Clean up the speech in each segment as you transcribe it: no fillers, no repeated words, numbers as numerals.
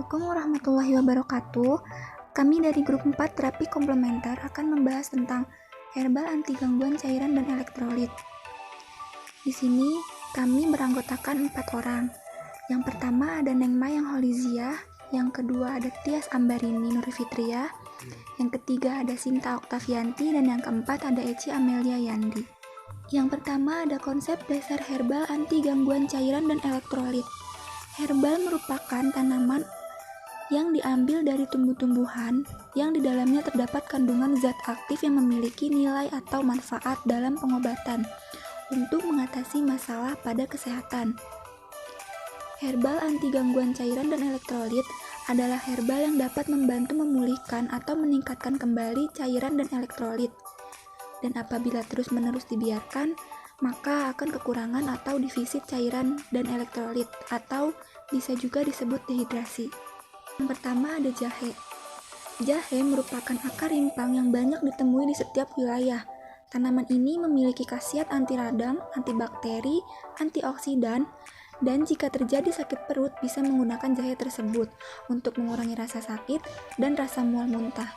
Assalamualaikum warahmatullahi wabarakatuh. Kami dari grup 4 terapi komplementer akan membahas tentang herbal anti gangguan cairan dan elektrolit. Di sini kami beranggotakan 4 orang. Yang pertama ada Neng Mayang Holiziah, yang kedua ada Tias Ambarini Nurfitria, yang ketiga ada Sinta Oktavianti, dan yang keempat ada Eci Amelia Yandi. Yang pertama ada konsep dasar herbal anti gangguan cairan dan elektrolit. Herbal merupakan tanaman yang diambil dari tumbuh-tumbuhan yang di dalamnya terdapat kandungan zat aktif yang memiliki nilai atau manfaat dalam pengobatan untuk mengatasi masalah pada kesehatan. Herbal anti gangguan cairan dan elektrolit adalah herbal yang dapat membantu memulihkan atau meningkatkan kembali cairan dan elektrolit. Dan apabila terus-menerus dibiarkan, maka akan kekurangan atau defisit cairan dan elektrolit, atau bisa juga disebut dehidrasi. Yang pertama ada jahe. Jahe merupakan akar rimpang yang banyak ditemui di setiap wilayah. Tanaman ini memiliki khasiat anti radang, antibakteri, antioksidan, dan jika terjadi sakit perut bisa menggunakan jahe tersebut untuk mengurangi rasa sakit dan rasa mual muntah.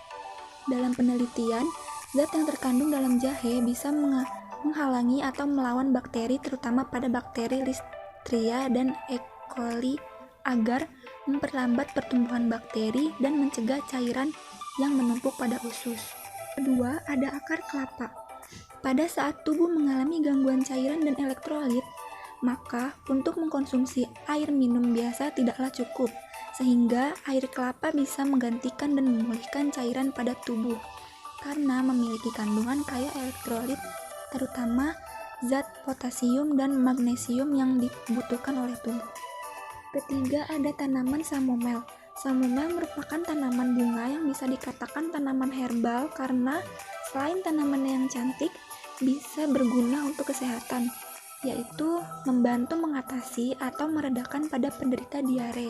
Dalam penelitian, zat yang terkandung dalam jahe bisa menghalangi atau melawan bakteri, terutama pada bakteri Listeria dan E. coli, agar memperlambat pertumbuhan bakteri dan mencegah cairan yang menumpuk pada usus. Kedua, ada akar kelapa. Pada saat tubuh mengalami gangguan cairan dan elektrolit, maka untuk mengkonsumsi air minum biasa tidaklah cukup, sehingga air kelapa bisa menggantikan dan memulihkan cairan pada tubuh karena memiliki kandungan kaya elektrolit, terutama zat potasium dan magnesium yang dibutuhkan oleh tubuh. Ketiga, ada tanaman samomel. Samomel merupakan tanaman bunga yang bisa dikatakan tanaman herbal karena selain tanaman yang cantik, bisa berguna untuk kesehatan, yaitu membantu mengatasi atau meredakan pada penderita diare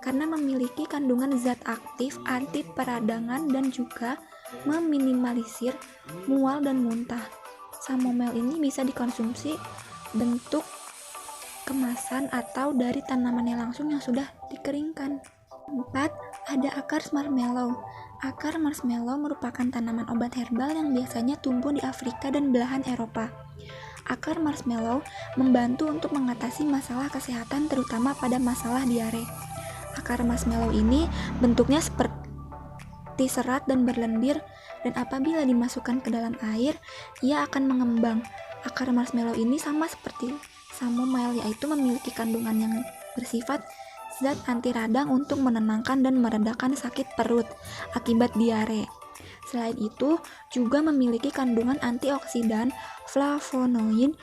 karena memiliki kandungan zat aktif anti peradangan dan juga meminimalisir mual dan muntah. Samomel ini bisa dikonsumsi bentuk kemasan atau dari tanamannya langsung yang sudah dikeringkan. 4. Ada akar marshmallow. Akar marshmallow merupakan tanaman obat herbal yang biasanya tumbuh di Afrika dan belahan Eropa. Akar marshmallow membantu untuk mengatasi masalah kesehatan terutama pada masalah diare. Akar marshmallow ini bentuknya seperti serat dan berlendir, dan apabila dimasukkan ke dalam air, ia akan mengembang. Akar marshmallow ini sama seperti samomel, yaitu memiliki kandungan yang bersifat zat anti radang untuk menenangkan dan meredakan sakit perut akibat diare. Selain itu, juga memiliki kandungan antioksidan, flavonoid,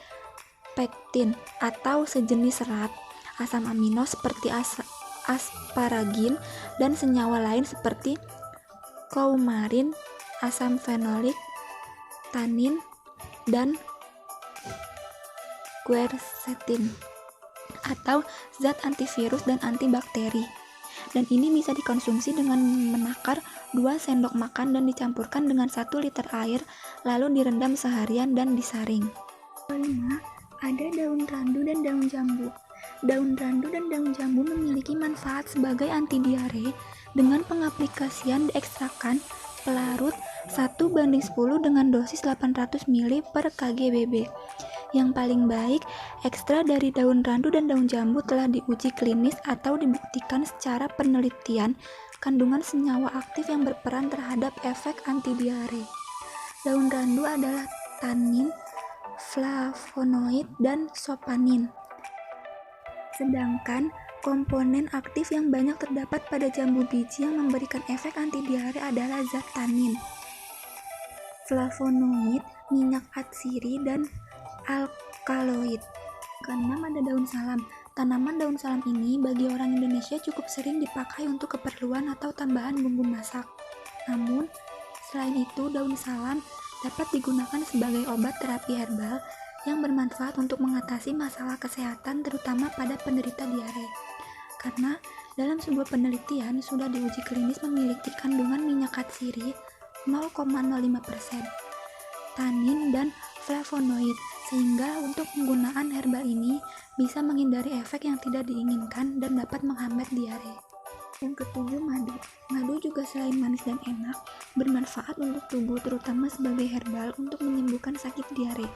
pektin atau sejenis serat, asam amino seperti asparagin, dan senyawa lain seperti coumarin, asam fenolik, tanin, dan quercetin atau zat antivirus dan antibakteri. Dan ini bisa dikonsumsi dengan menakar 2 sendok makan dan dicampurkan dengan 1 liter air, lalu direndam seharian dan disaring. 5. Ada daun randu dan daun jambu. Daun randu dan daun jambu memiliki manfaat sebagai anti diare dengan pengaplikasian diekstrakkan pelarut 1:10 dengan dosis 800 ml per kg/BB. Yang paling baik, ekstra dari daun randu dan daun jambu telah diuji klinis atau dibuktikan secara penelitian kandungan senyawa aktif yang berperan terhadap efek anti diare. Daun randu adalah tanin, flavonoid, dan sopanin. Sedangkan komponen aktif yang banyak terdapat pada jambu biji yang memberikan efek anti diare adalah zat tanin, flavonoid, minyak atsiri, dan alkaloid. Keenam ada daun salam. Tanaman daun salam ini bagi orang Indonesia cukup sering dipakai untuk keperluan atau tambahan bumbu masak. Namun, selain itu daun salam dapat digunakan sebagai obat terapi herbal yang bermanfaat untuk mengatasi masalah kesehatan terutama pada penderita diare. Karena dalam sebuah penelitian sudah diuji klinis memiliki kandungan minyak atsiri 0,05%, tanin, dan flavonoid, sehingga untuk penggunaan herbal ini bisa menghindari efek yang tidak diinginkan dan dapat menghambat diare. Yang ketujuh, madu. Madu juga selain manis dan enak, bermanfaat untuk tubuh terutama sebagai herbal untuk menyembuhkan sakit diare.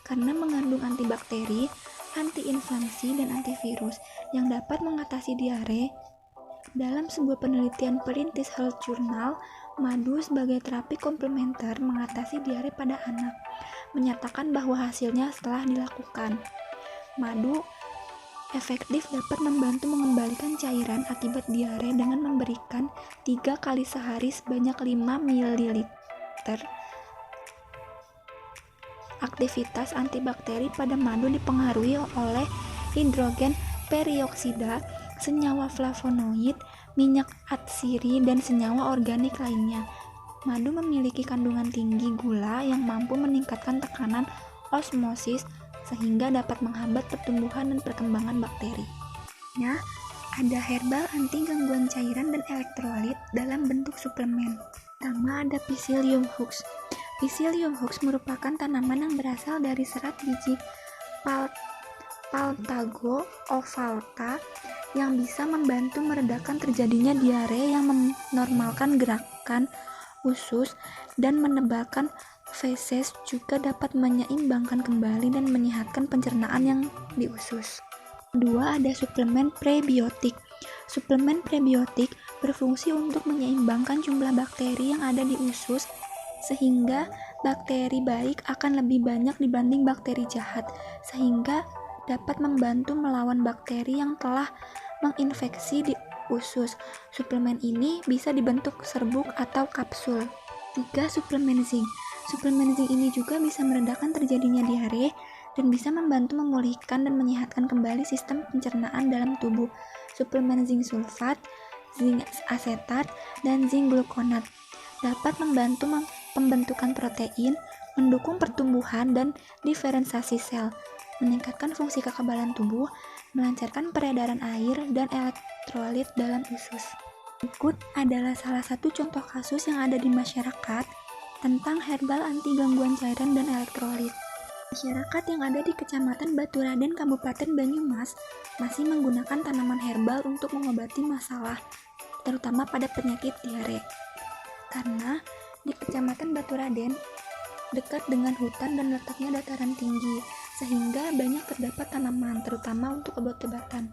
Karena mengandung antibakteri, antiinflamasi, dan antivirus yang dapat mengatasi diare. Dalam sebuah penelitian perintis Health Journal, madu sebagai terapi komplementer mengatasi diare pada anak, menyatakan bahwa hasilnya setelah dilakukan. Madu efektif dapat membantu mengembalikan cairan akibat diare dengan memberikan 3 kali sehari sebanyak 5 ml. Aktivitas antibakteri pada madu dipengaruhi oleh hidrogen perioksida, senyawa flavonoid, minyak atsiri, dan senyawa organik lainnya. Madu memiliki kandungan tinggi gula yang mampu meningkatkan tekanan osmosis sehingga dapat menghambat pertumbuhan dan perkembangan bakteri. Ada herbal anti gangguan cairan dan elektrolit dalam bentuk suplemen. Pertama ada Psyllium husk. Psyllium husk merupakan tanaman yang berasal dari serat biji Paltago ovalta yang bisa membantu meredakan terjadinya diare, yang menormalkan gerakan usus dan menebalkan feses, juga dapat menyeimbangkan kembali dan menyehatkan pencernaan yang di usus. Kedua ada suplemen prebiotik. Suplemen prebiotik berfungsi untuk menyeimbangkan jumlah bakteri yang ada di usus sehingga bakteri baik akan lebih banyak dibanding bakteri jahat, sehingga dapat membantu melawan bakteri yang telah menginfeksi di usus. Suplemen ini bisa dibentuk serbuk atau kapsul. 3. Suplemen zinc. Suplemen zinc ini juga bisa meredakan terjadinya diare dan bisa membantu memulihkan dan menyehatkan kembali sistem pencernaan dalam tubuh. Suplemen zinc sulfat, zinc asetat, dan zinc gluconat dapat membantu pembentukan protein, mendukung pertumbuhan dan diferensiasi sel, meningkatkan fungsi kekebalan tubuh, melancarkan peredaran air dan elektrolit dalam usus. Berikut adalah salah satu contoh kasus yang ada di masyarakat tentang herbal anti gangguan cairan dan elektrolit. Masyarakat yang ada di Kecamatan Baturaden, Kabupaten Banyumas masih menggunakan tanaman herbal untuk mengobati masalah, terutama pada penyakit diare. Karena di Kecamatan Baturaden dekat dengan hutan dan letaknya dataran tinggi, sehingga banyak terdapat tanaman, terutama untuk obat-obatan.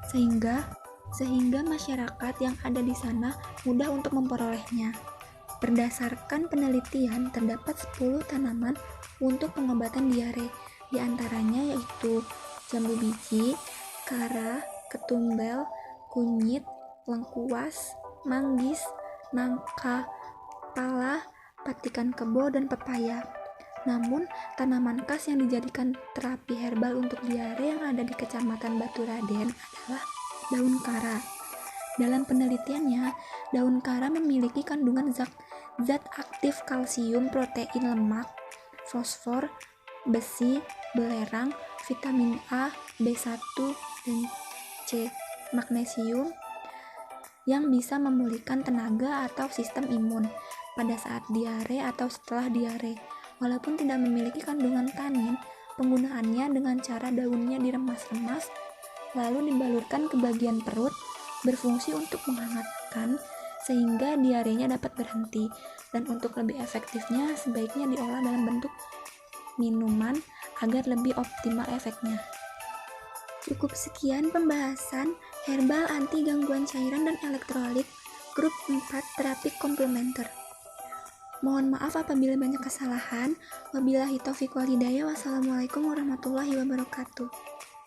Sehingga masyarakat yang ada di sana mudah untuk memperolehnya. Berdasarkan penelitian, terdapat 10 tanaman untuk pengobatan diare, di antaranya yaitu jambu biji, kara, ketumbel, kunyit, lengkuas, manggis, nangka, pala, patikan kebo, dan pepaya. Namun, tanaman khas yang dijadikan terapi herbal untuk diare yang ada di Kecamatan Baturaden adalah daun kara. Dalam penelitiannya, daun kara memiliki kandungan zat aktif kalsium, protein lemak, fosfor, besi, belerang, vitamin A, B1, dan C, magnesium yang bisa memulihkan tenaga atau sistem imun pada saat diare atau setelah diare. Walaupun tidak memiliki kandungan tanin, penggunaannya dengan cara daunnya diremas-remas lalu dibalurkan ke bagian perut berfungsi untuk menghangatkan sehingga diarenya dapat berhenti, dan untuk lebih efektifnya sebaiknya diolah dalam bentuk minuman agar lebih optimal efeknya. Cukup sekian pembahasan herbal anti gangguan cairan dan elektrolit grup 4 terapi komplementer. Mohon maaf apabila banyak kesalahan. Wabillahi taufiq wal hidayah. Wassalamualaikum warahmatullahi wabarakatuh.